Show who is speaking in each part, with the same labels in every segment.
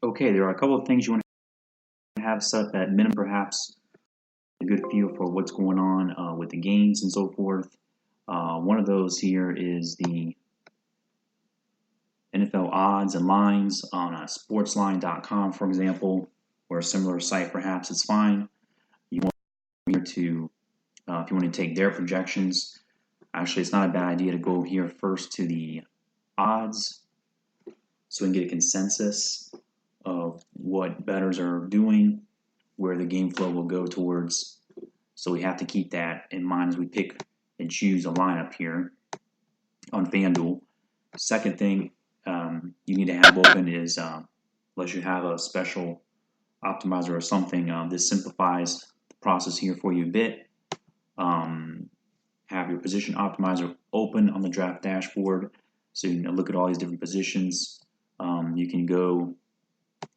Speaker 1: Okay, there are a couple of things you want to have set up at minimum, perhaps a good feel for what's going on with the games and so forth. One of those here is the NFL odds and lines on sportsline.com, for example, or a similar site perhaps. It's fine. You want here to, if you want to take their projections, actually it's not a bad idea to go here first to the odds so we can get a consensus of what bettors are doing, where the game flow will go towards. So we have to keep that in mind as we pick and choose a lineup here on FanDuel. Second thing you need to have open is, unless you have a special optimizer or something, this simplifies the process here for you a bit. Have your position optimizer open on the draft dashboard so you can look at all these different positions. You can go,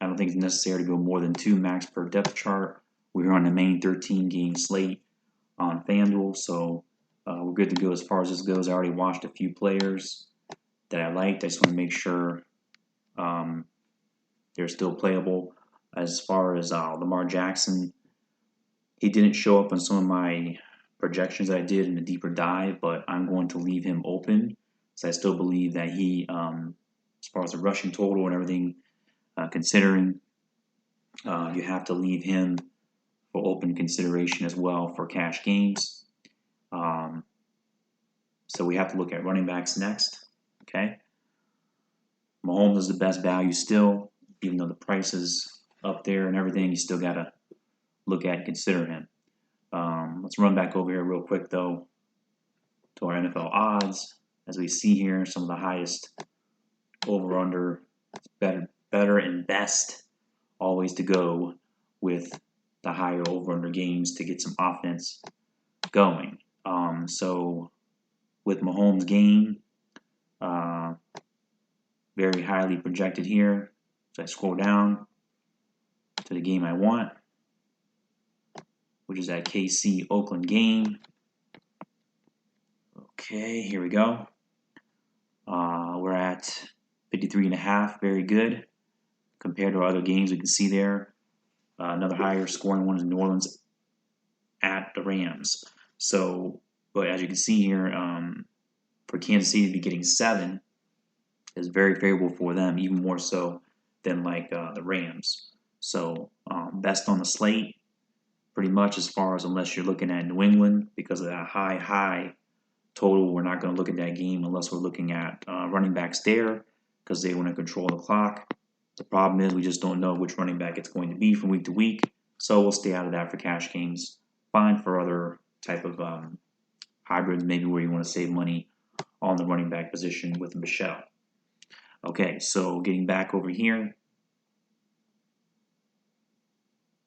Speaker 1: I don't think it's necessary to go more than 2 max per depth chart. We're on the main 13-game slate on FanDuel, so we're good to go as far as this goes. I already watched a few players that I liked. I just want to make sure they're still playable. As far as Lamar Jackson, he didn't show up on some of my projections that I did in the deeper dive, but I'm going to leave him open. So I still believe that he, as far as the rushing total and everything, considering, you have to leave him for open consideration as well for cash games. So we have to look at running backs next. Okay, Mahomes is the best value still, even though the price is up there and everything. You still got to look at and consider him. Let's run back over here real quick though to our NFL odds. As we see here, some of the highest over/under, better and best always to go with the higher over/under games to get some offense going. So with Mahomes' game, very highly projected here. So I scroll down to the game I want, which is that KC Oakland game. Okay, here we go. We're at 53.5, very good. Compared to our other games, we can see there. Another higher scoring one is New Orleans at the Rams. So, but as you can see here, for Kansas City to be getting 7 is very favorable for them, even more so than like the Rams. So, best on the slate, pretty much as far as unless you're looking at New England because of that high total. We're not going to look at that game unless we're looking at running backs there because they want to control the clock. The problem is we just don't know which running back it's going to be from week to week, so we'll stay out of that for cash games. Fine for other type of hybrids, maybe where you want to save money on the running back position with Michelle. Okay, so getting back over here,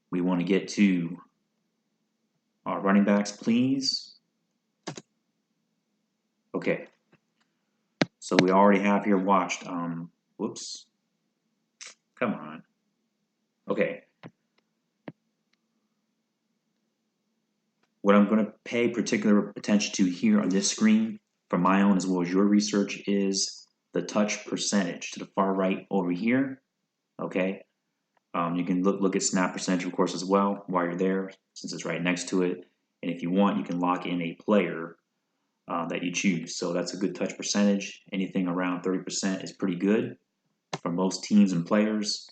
Speaker 1: we want to get to our running backs, please. Okay, so we already have here watched, whoops, come on. Okay. What I'm going to pay particular attention to here on this screen for my own as well as your research is the touch percentage to the far right over here. Okay. You can look at snap percentage, of course, as well while you're there since it's right next to it. And if you want, you can lock in a player that you choose. So that's a good touch percentage. Anything around 30% is pretty good for most teams and players.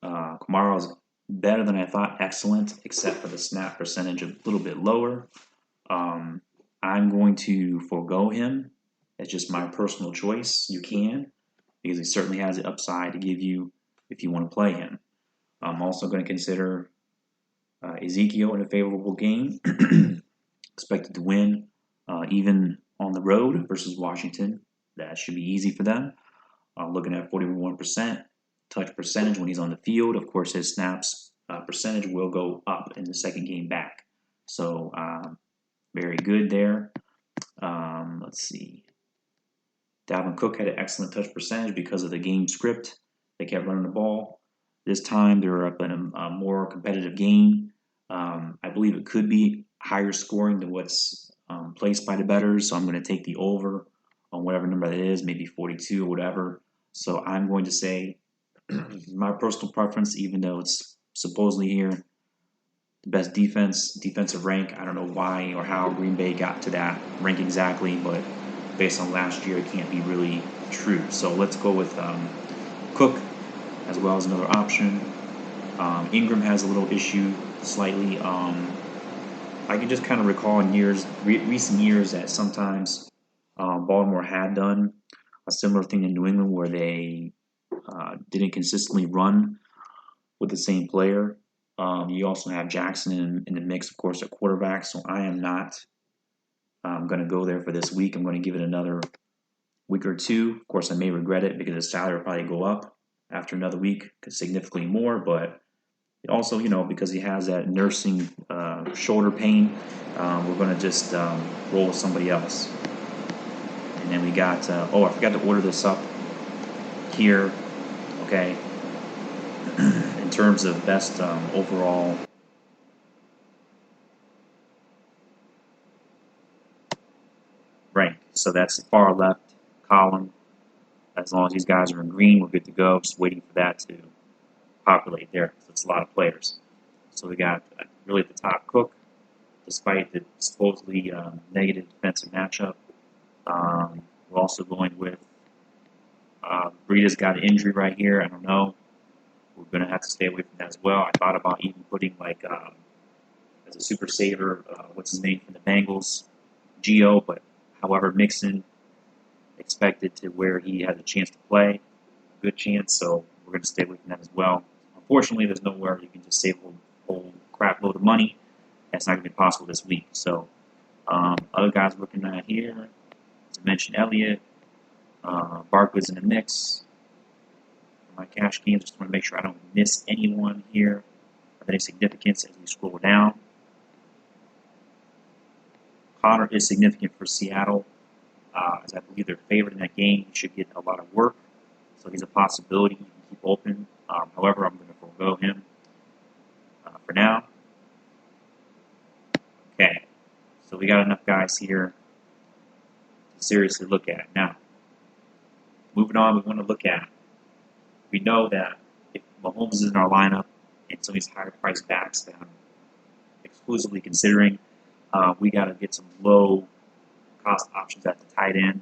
Speaker 1: Kamara is better than I thought, excellent, except for the snap percentage a little bit lower. I'm going to forego him. That's just my personal choice. You can, because he certainly has the upside to give you if you want to play him. I'm also going to consider Ezekiel in a favorable game, expected to win, even on the road versus Washington. That should be easy for them. Looking at 41% touch percentage when he's on the field. Of course, his snaps percentage will go up in the second game back. So very good there. Let's see. Dalvin Cook had an excellent touch percentage because of the game script. They kept running the ball. This time they're up in a more competitive game. I believe it could be higher scoring than what's placed by the bettors. So I'm going to take the over on whatever number that is, maybe 42 or whatever. So I'm going to say my personal preference, even though it's supposedly here the best defensive rank. I don't know why or how Green Bay got to that rank exactly, but based on last year, it can't be really true. So let's go with Cook as well as another option. Ingram has a little issue slightly. I can just kind of recall in recent years that sometimes Baltimore had done a similar thing in New England where they didn't consistently run with the same player. You also have Jackson in the mix, of course, at quarterback. So I am not going to go there for this week. I'm going to give it another week or two. Of course, I may regret it because his salary will probably go up after another week, significantly more. But also, because he has that nursing shoulder pain, we're going to just roll with somebody else. And then we got, I forgot to order this up here. Okay. In terms of best overall rank. So that's the far left column. As long as these guys are in green, we're good to go. Just waiting for that to populate there because it's a lot of players. So we got really at the top Cook, despite the supposedly negative defensive matchup. We're also going with Breida's got an injury right here. I don't know. We're going to have to stay away from that as well. I thought about even putting as a super saver, what's his name from the Bengals, Gio, but however, Mixon expected to where he has a chance to play, good chance, so we're going to stay away from that as well. Unfortunately, there's nowhere you can just save a whole crap load of money. That's not going to be possible this week. So other guys looking at here, to mention Elliott, Barkley's in the mix. For my cash games, just want to make sure I don't miss anyone here of any significance as we scroll down. Connor is significant for Seattle, as I believe they're favored in that game. He should get a lot of work, so he's a possibility you can keep open. However, I'm going to forego him for now. Okay, so we got enough guys here to seriously look at. Now, moving on, we want to look at, we know that if Mahomes is in our lineup and some of these higher price backs that I'm exclusively considering, we got to get some low cost options at the tight end,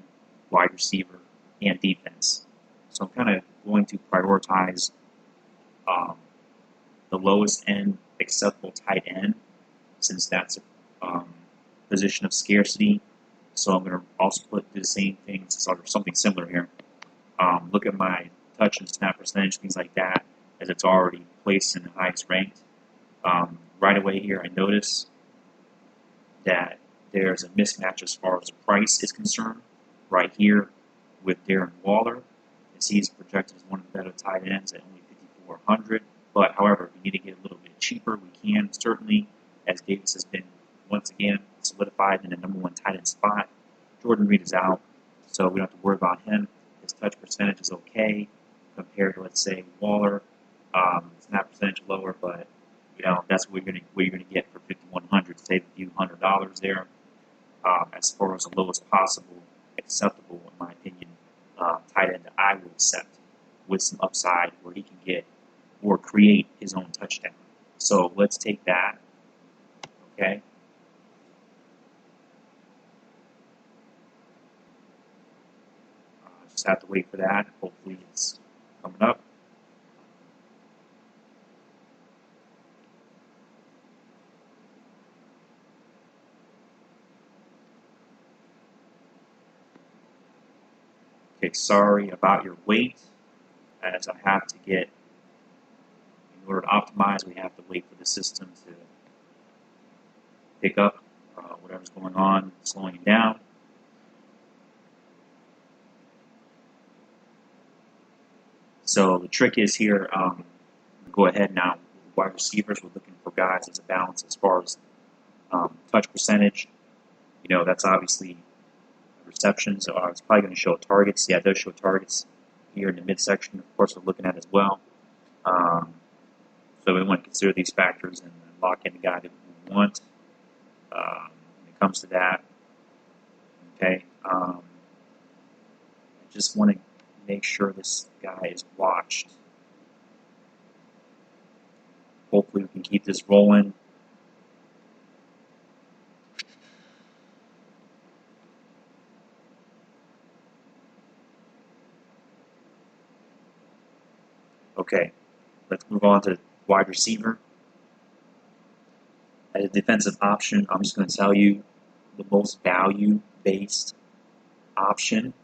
Speaker 1: wide receiver, and defense. So I'm kind of going to prioritize the lowest end acceptable tight end, since that's a position of scarcity. So I'm going to also do the same thing, or something similar here. Look at my touch and snap percentage, things like that, as it's already placed in the highest ranked. Right away here, I notice that there's a mismatch as far as the price is concerned. Right here with Darren Waller, as he's projected as one of the better tight ends at only $5,400. But however, if we need to get a little bit cheaper, we can certainly, as Davis has been once again solidified in the number one tight end spot. Jordan Reed is out, so we don't have to worry about him. His touch percentage is okay compared to, let's say, Waller. Snap percentage lower, but that's what you're gonna get for $5,100. Save a few $100 there. As far as the lowest possible, acceptable, in my opinion, tight end that I would accept with some upside where he can get or create his own touchdown. So let's take that. Okay. Just have to wait for that. Hopefully it's coming up. Okay, sorry about your wait, as I have to get, in order to optimize, we have to wait for the system to pick up whatever's going on, slowing it down. So the trick is here, go ahead now, with wide receivers, we're looking for guys as a balance as far as touch percentage. That's obviously receptions. It's probably going to show targets. Yeah, it does show targets here in the midsection. Of course, we're looking at as well. So we want to consider these factors and lock in the guy that we want when it comes to that. Okay. I just want to make sure this guy is watched. hopefully we can keep this rolling. Okay, let's move on to wide receiver. As a defensive option, I'm just going to tell you the most value-based option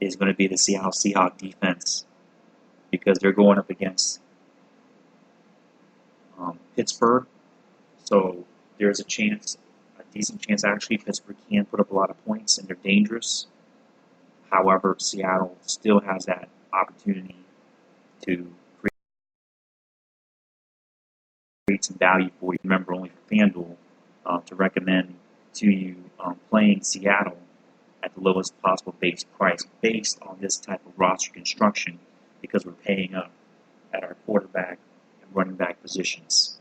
Speaker 1: is going to be the Seattle Seahawks defense, because they're going up against Pittsburgh. So there's a decent chance actually, Pittsburgh can put up a lot of points and they're dangerous. However, Seattle still has that opportunity to create some value for you. Remember, only for FanDuel to recommend to you playing Seattle at the lowest possible base price based on this type of roster construction, because we're paying up at our quarterback and running back positions.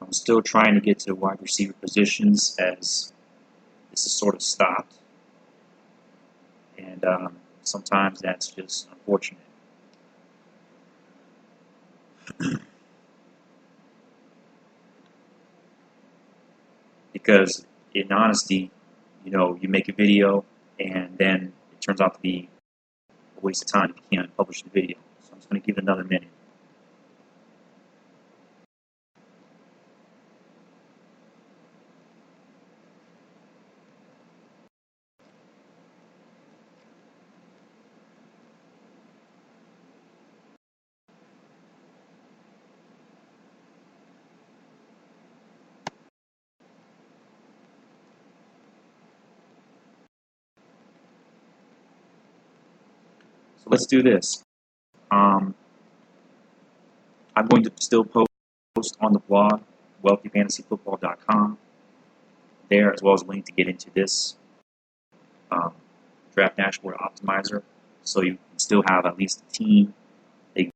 Speaker 1: I'm still trying to get to wide receiver positions as this is sort of stopped, and sometimes that's just unfortunate. Because in honesty, you make a video and then it turns out to be a waste of time if you can't publish the video. So I'm just going to give it another minute. So let's do this. I'm going to still post on the blog, wealthyfantasyfootball.com, there, as well as a link to get into this draft dashboard optimizer, so you can still have at least a team that you can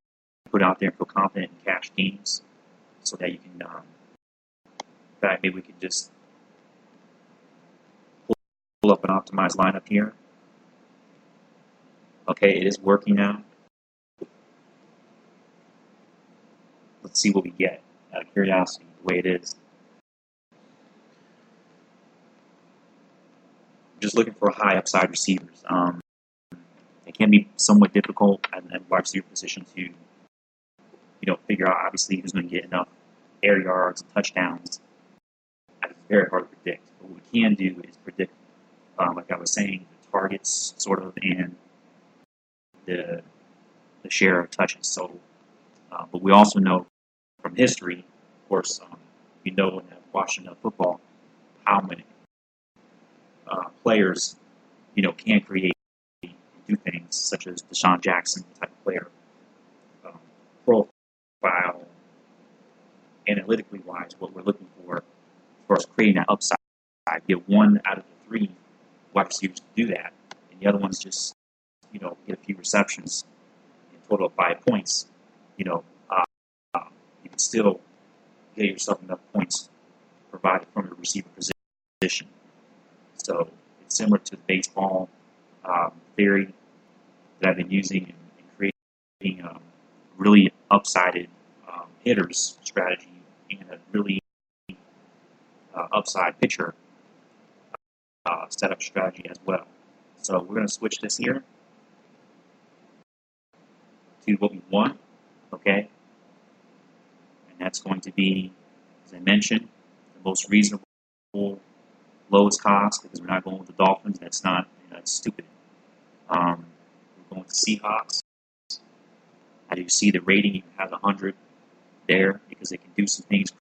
Speaker 1: put out there and feel confident in cash games, so that you can, in fact, maybe we could just pull up an optimized lineup here. Okay, it is working now. Let's see what we get out of curiosity, the way it is. I'm just looking for high upside receivers. It can be somewhat difficult at the wide receiver position to, figure out obviously who's going to get enough air yards and touchdowns. It's very hard to predict. But what we can do is predict, like I was saying, the targets sort of and the share of touches. So, but we also know from history, of course, in Washington football, how many players, can create and do things such as Deshaun Jackson type of player, profile, analytically wise, what we're looking for, as far as creating that upside. Get one out of the three wide receivers to do that, and the other ones just, get a few receptions and total of 5 points. You can still get yourself enough points provided from the receiver position. So it's similar to the baseball theory that I've been using in creating really upsided hitters strategy and a really upside pitcher setup strategy as well. So we're going to switch this here to what we want, okay? And that's going to be, as I mentioned, the most reasonable, lowest cost, because we're not going with the Dolphins. That's not, that's stupid. We're going with the Seahawks. As you see, the rating has 100 there because they can do some things,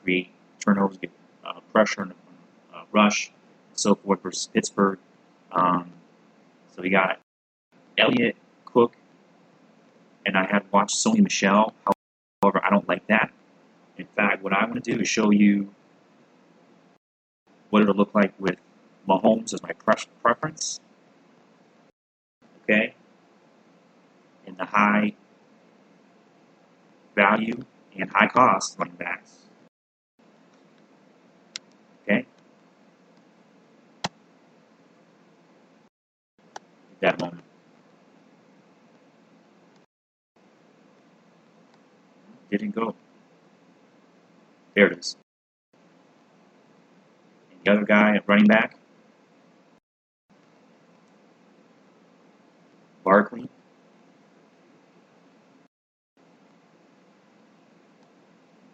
Speaker 1: create turnovers, get pressure on the rush, and so forth versus Pittsburgh. So we got Elliott, Cook, and I have watched Sony Michel. However, I don't like that. In fact, what I want to do is show you what it'll look like with Mahomes as my preference. Okay? In the high value and high cost running backs. Okay? At that moment. Didn't go. There it is. And the other guy at running back, Barkley.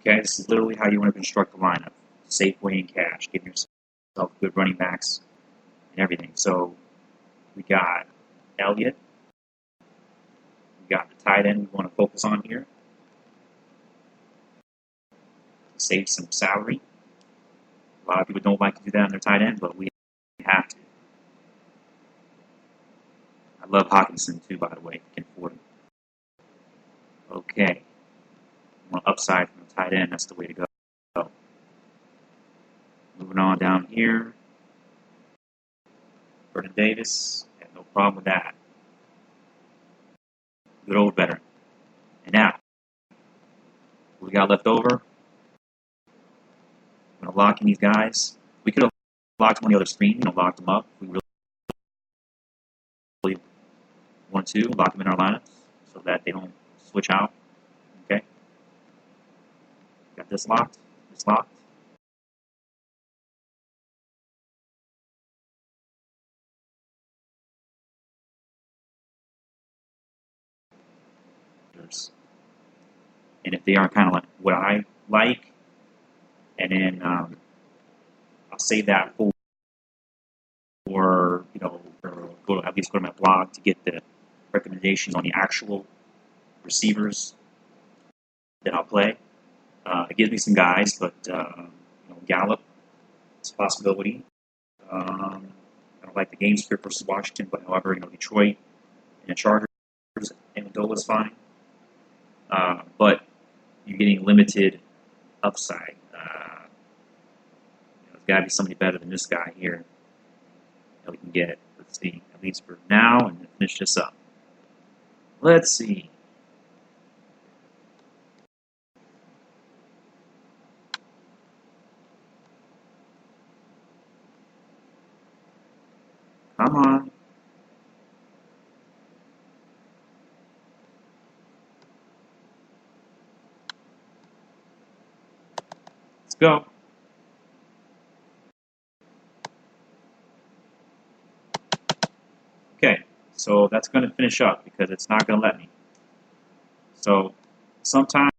Speaker 1: Okay, this is literally how you want to construct the lineup. Safe way in cash. Give yourself good running backs and everything. So we got Elliott. We got the tight end we want to focus on here. Save some salary. A lot of people don't like to do that on their tight end, but we have to. I love Hawkinson too, by the way, if you can afford him. Okay. Want upside from the tight end, that's the way to go. Moving on down here. Vernon Davis, have no problem with that. Good old veteran. And now, what we got left over? I'm going to lock in these guys. We could have locked them on the other screen, locked them up. We really want to lock them in our lineups so that they don't switch out. Okay. Got this locked. This locked. And if they are kind of like what I like, and then I'll save that for or at least go to my blog to get the recommendations on the actual receivers that I'll play. It gives me some guys, but Gallup, it's a possibility. I don't like the game script versus Washington, but however, Detroit and the Chargers, Amendola's fine. But you're getting limited upside. There's got to be somebody better than this guy here that we can get. Let's see, at least for now, and finish this up. Let's see. Come on. Let's go. Okay, so that's going to finish up because it's not going to let me. So sometimes